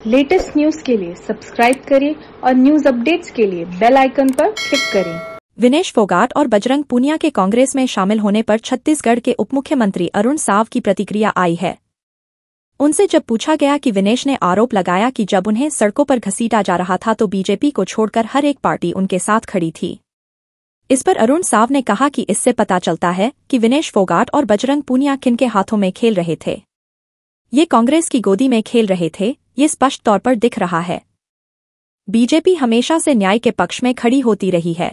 Latest news के लिए subscribe करें और न्यूज अपडेट्स के लिए बेल आइकन पर क्लिक करें। विनेश फोगाट और बजरंग पूनिया के कांग्रेस में शामिल होने पर छत्तीसगढ़ के उपमुख्यमंत्री अरुण साव की प्रतिक्रिया आई है। उनसे जब पूछा गया कि विनेश ने आरोप लगाया कि जब उन्हें सड़कों पर घसीटा जा रहा था तो बीजेपी को छोड़कर हर एक पार्टी उनके साथ खड़ी थी। इस पर अरुण साव ने कहा कि इससे पता चलता है कि विनेश फोगाट और बजरंग पूनिया किनके हाथों में खेल रहे थे। ये कांग्रेस की गोदी में खेल रहे थे, ये स्पष्ट तौर पर दिख रहा है। बीजेपी हमेशा से न्याय के पक्ष में खड़ी होती रही है।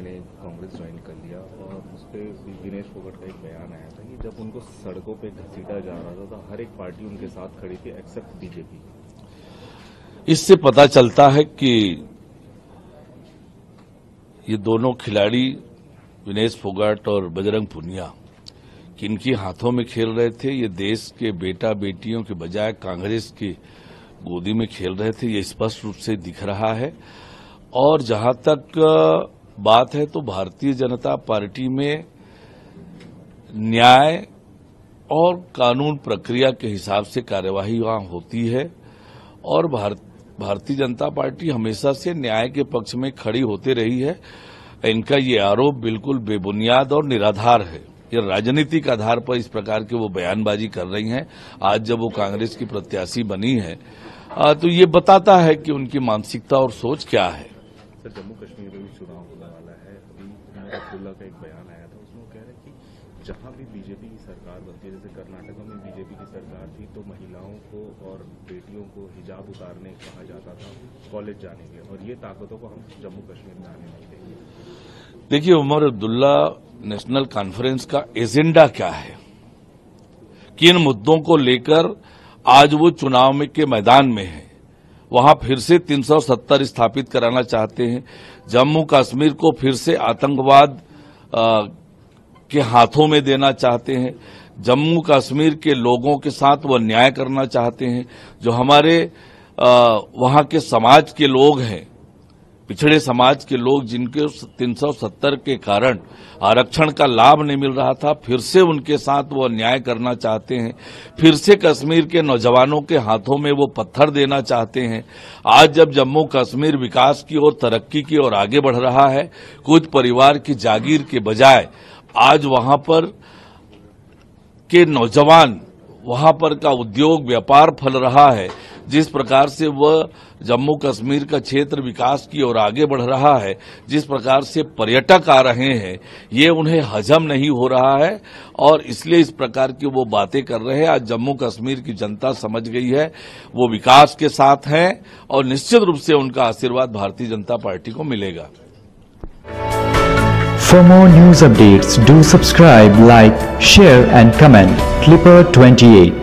कांग्रेस ज्वाइन कर लिया और उस पर विनेश फोगाट का एक बयान आया था कि जब उनको सड़कों पे घसीटा जा रहा था तो हर एक पार्टी उनके साथ खड़ी थी एक्सेप्ट बीजेपी। इससे पता चलता है कि ये दोनों खिलाड़ी विनेश फोगाट और बजरंग पूनिया किनके हाथों में खेल रहे थे। ये देश के बेटा बेटियों के बजाय कांग्रेस की गोदी में खेल रहे थे, ये स्पष्ट रूप से दिख रहा है। और जहां तक बात है तो भारतीय जनता पार्टी में न्याय और कानून प्रक्रिया के हिसाब से कार्यवाही वहां होती है और भारतीय जनता पार्टी हमेशा से न्याय के पक्ष में खड़ी होती रही है। इनका ये आरोप बिल्कुल बेबुनियाद और निराधार है। ये राजनीतिक आधार पर इस प्रकार की वो बयानबाजी कर रही हैं। आज जब वो कांग्रेस की प्रत्याशी बनी है तो ये बताता है कि उनकी मानसिकता और सोच क्या है। सर, जम्मू कश्मीर में भी चुनाव होने वाला है। अभी अब्दुल्ला का एक बयान आया था, उसमें वो कह रहे हैं कि जहां भी बीजेपी की सरकार बनती है, जैसे कर्नाटक में बीजेपी की सरकार थी तो महिलाओं को और बेटियों को हिजाब उतारने कहा जाता था कॉलेज जाने के, और ये ताकतों को हम जम्मू कश्मीर में आने नहीं देंगे। देखिए, उमर अब्दुल्ला नेशनल कॉन्फ्रेंस का एजेंडा क्या है, किन मुद्दों को लेकर आज वो चुनाव में के मैदान में है। वहां फिर से 370 स्थापित कराना चाहते हैं, जम्मू कश्मीर को फिर से आतंकवाद के हाथों में देना चाहते हैं, जम्मू कश्मीर के लोगों के साथ वो न्याय करना चाहते हैं। जो हमारे वहां के समाज के लोग हैं, पिछड़े समाज के लोग जिनके 370 के कारण आरक्षण का लाभ नहीं मिल रहा था, फिर से उनके साथ वो अन्याय करना चाहते हैं। फिर से कश्मीर के नौजवानों के हाथों में वो पत्थर देना चाहते हैं। आज जब जम्मू कश्मीर विकास की ओर, तरक्की की ओर आगे बढ़ रहा है, कुछ परिवार की जागीर के बजाय आज वहां पर के नौजवान, वहां पर का उद्योग व्यापार फल रहा है, जिस प्रकार से वह जम्मू कश्मीर का क्षेत्र विकास की ओर आगे बढ़ रहा है, जिस प्रकार से पर्यटक आ रहे हैं, ये उन्हें हजम नहीं हो रहा है और इसलिए इस प्रकार की वो बातें कर रहे हैं। आज जम्मू कश्मीर की जनता समझ गई है, वो विकास के साथ हैं और निश्चित रूप से उनका आशीर्वाद भारतीय जनता पार्टी को मिलेगा। For more news updates, do subscribe, like, share and comment. Clipper 28